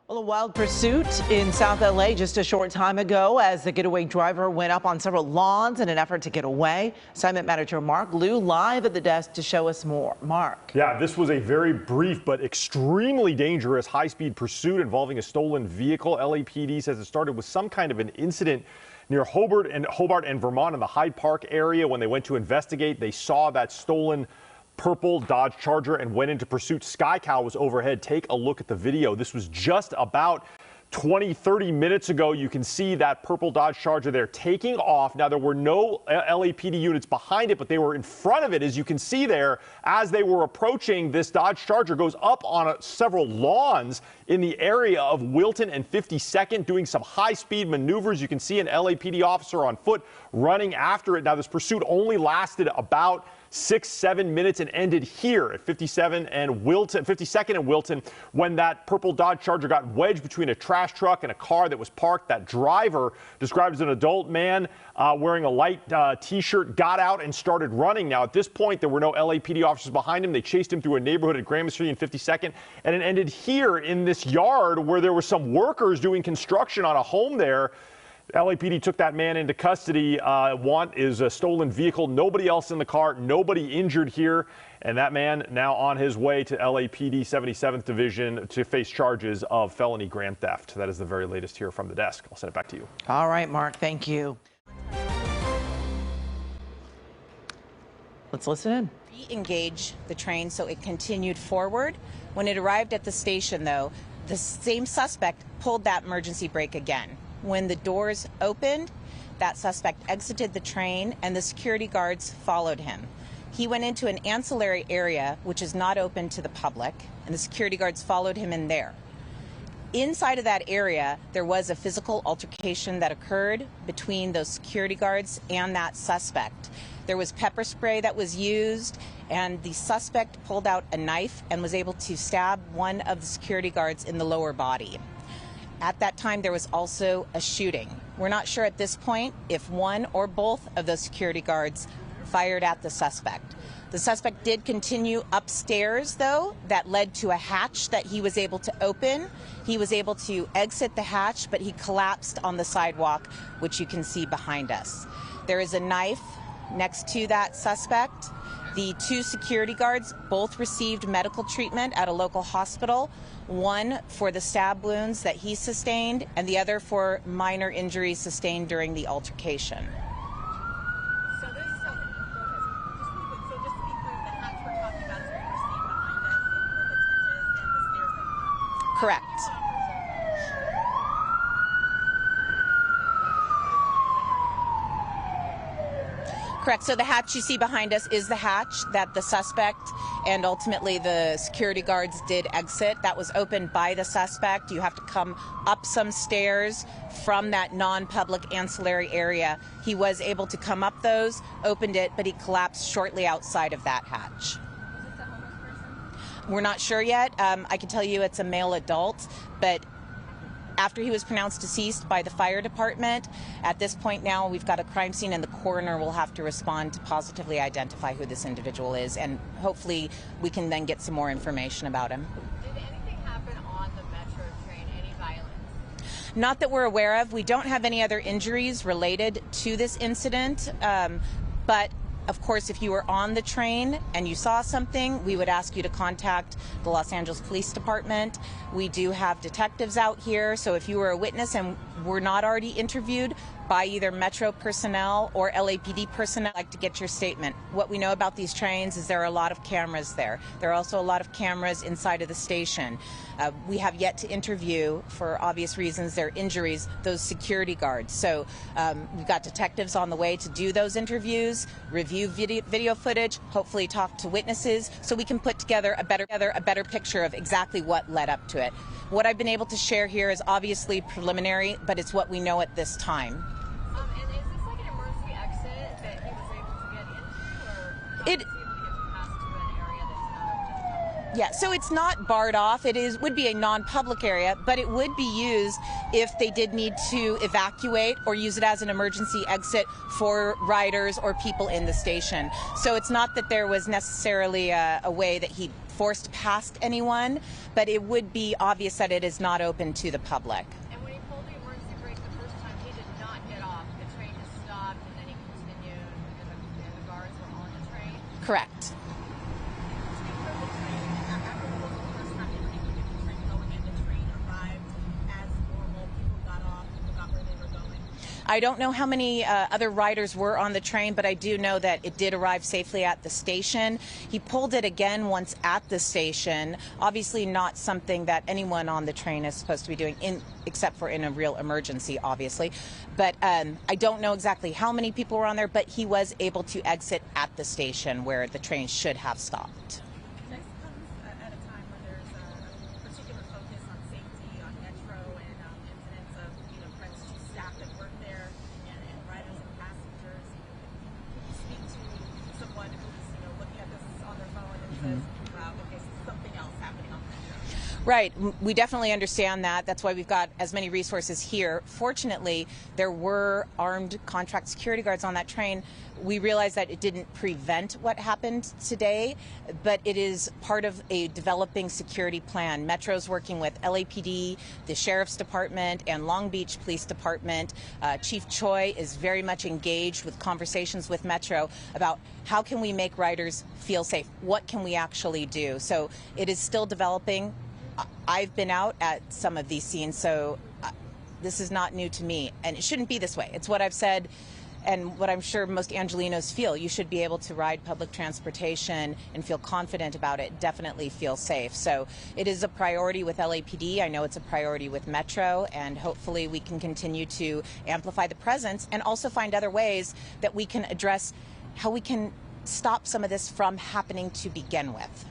Well, a wild pursuit in South LA just a short time ago as the getaway driver went up on several lawns in an effort to get away. Assignment manager Mark Liu live at the desk to show us more. Mark. Yeah, this was a very brief but extremely dangerous high-speed pursuit involving a stolen vehicle. LAPD says it started with some kind of an incident near Hobart and Vermont in the Hyde Park area. When they went to investigate, they saw that stolen purple Dodge Charger and went into pursuit. Sky Cow was overhead. Take a look at the video. This was just about 20-30 minutes ago. You can see that purple Dodge Charger there taking off. Now, there were no LAPD units behind it, but they were in front of it, as you can see there. As they were approaching, this Dodge Charger goes up on several lawns in the area of Wilton and 52nd, doing some high-speed maneuvers. You can see an LAPD officer on foot running after it. Now, this pursuit only lasted about 6-7 minutes and ended here at 52nd and Wilton, when that purple Dodge Charger got wedged between a trash truck and a car that was parked. That driver, described as an adult man wearing a light T-shirt, got out and started running. Now, at this point, there were no LAPD officers behind him. They chased him through a neighborhood at Graham Street and 52nd, and it ended here in this yard where there were some workers doing construction on a home there. LAPD took that man into custody. Want is a stolen vehicle. Nobody else in the car. Nobody injured here. And that man now on his way to LAPD 77th Division to face charges of felony grand theft. That is the very latest here from the desk. I'll send it back to you. All right, Mark. Thank you. Let's listen in. Re-engage the train so it continued forward. When it arrived at the station, though, the same suspect pulled that emergency brake again. When the doors opened, that suspect exited the train and the security guards followed him. He went into an ancillary area which is not open to the public, and the security guards followed him in there. Inside of that area, there was a physical altercation that occurred between those security guards and that suspect. There was pepper spray that was used, and the suspect pulled out a knife and was able to stab one of the security guards in the lower body. At that time, there was also a shooting. We're not sure at this point if one or both of those security guards fired at the suspect. The suspect did continue upstairs, though. That led to a hatch that he was able to open. He was able to exit the hatch, but he collapsed on the sidewalk, which you can see behind us. There is a knife next to that suspect. The two security guards both received medical treatment at a local hospital, one for the stab wounds that he sustained and the other for minor injuries sustained during the altercation. Correct. Correct. So the hatch you see behind us is the hatch that the suspect and ultimately the security guards did exit. That was opened by the suspect. You have to come up some stairs from that non-public ancillary area. He was able to come up those, opened it, but he collapsed shortly outside of that hatch. We're not sure yet. I can tell you it's a male adult, but after he was pronounced deceased by the fire department, at this point now we've got a crime scene and the coroner will have to respond to positively identify who this individual is, and hopefully we can then get some more information about him. Did anything happen on the Metro train, any violence? Not that we're aware of. We don't have any other injuries related to this incident, but of course, if you were on the train and you saw something, we would ask you to contact the Los Angeles Police Department. We do have detectives out here, so if you were a witness and were not already interviewed by either Metro personnel or LAPD personnel, I'd like to get your statement. What we know about these trains is there are a lot of cameras there. There are also a lot of cameras inside of the station. We have yet to interview, for obvious reasons, their injuries, those security guards. So we've got detectives on the way to do those interviews, review video footage, hopefully talk to witnesses, so we can put together a better picture of exactly what led up to it. What I've been able to share here is obviously preliminary, but it's what we know at this time. And is this like an emergency exit that he was able to get into, or It was he able to get past to an area that's not open to the public? Yeah, so it's not barred off. It would be a non-public area, but it would be used if they did need to evacuate or use it as an emergency exit for riders or people in the station. So it's not that there was necessarily a way that he forced past anyone, but it would be obvious that it is not open to the public. And when he pulled the emergency brake the first time, he did not get off. The train just stopped, and then he continued, and the guards were on the train. Correct. I don't know how many other riders were on the train, but I do know that it did arrive safely at the station. He pulled it again once at the station. Obviously not something that anyone on the train is supposed to be doing, except for in a real emergency, obviously. But I don't know exactly how many people were on there, but he was able to exit at the station where the train should have stopped. This comes at a time when there's a particular focus on safety on Metro and incidents of threats to staff that work there and riders and passengers. Can you speak to someone who's looking at this on their phone and says, "Wow, okay, so something else happening on Metro"? Right. We definitely understand that. That's why we've got as many resources here. Fortunately, there were armed contract security guards on that train. We realize that it didn't prevent what happened today, but it is part of a developing security plan. Metro's working with LAPD, the Sheriff's Department, and Long Beach Police Department. Chief Choi is very much engaged with conversations with Metro about how can we make riders feel safe? What can we actually do? So it is still developing. I've been out at some of these scenes, so this is not new to me, and it shouldn't be this way. It's what I've said and what I'm sure most Angelenos feel. You should be able to ride public transportation and feel confident about it, definitely feel safe. So it is a priority with LAPD. I know it's a priority with Metro, and hopefully we can continue to amplify the presence and also find other ways that we can address how we can stop some of this from happening to begin with.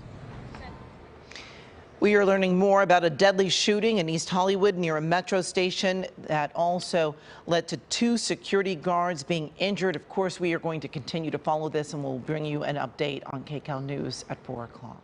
We are learning more about a deadly shooting in East Hollywood near a Metro station that also led to 2 security guards being injured. Of course, we are going to continue to follow this, and we'll bring you an update on KCAL News at 4 o'clock.